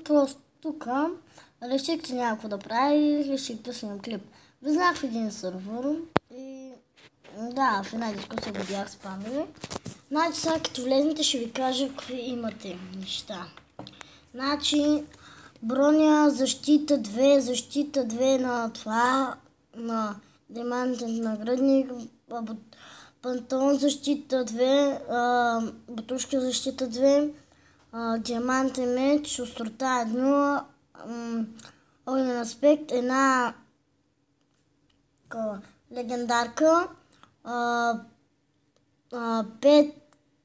Просто тук реших, че няма какво да правя и реших да снимам клип. Влезнах в един сървър и да, в една дискусия го бях спамили. Значи сега като влезнете ще ви кажа какви имате неща. Значи броня, защита 2 на това, на диамантен наградник, панталон защита 2, батушка защита 2, диамантен меч, острота 1, огнен аспект, една легендарка, 5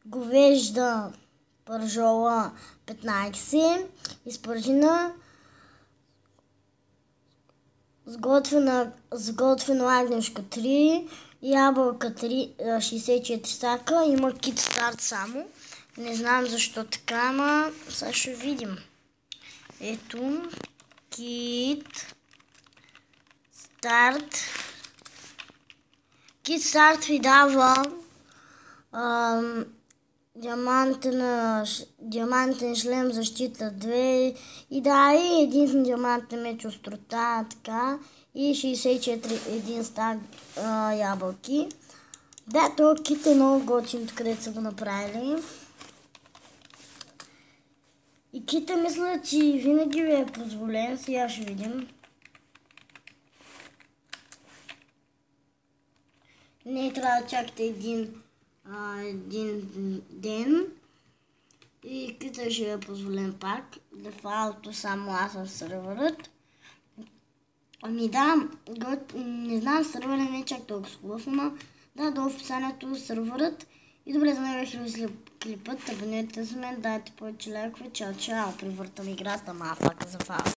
говежда пържола 15, изпържина, сготвено агнешко 3, ябълка 64 сака, има кит старт само. Не знам защо така, ама сега ще видим. Ето, кит старт. Кит старт ви дава диамантен шлем защита 2 и да, и един диамантен меч острота, така, и 64 един стак ябълки. Да, този кит е много готин, където са го направили. И кита мисля, че винаги ви е позволен, сега ще видим. Не трябва да чакате един ден и кита ще е позволен пак. Дефалто само аз съм сървърът. Ами да, не знам, сървърът не е чак толкова хубав, но да, долу в описанието сървърът. И добре, за мен ви клипът, абонирайте за мен, дайте повече лайкове, чао, превъртам играта, мафака за фал.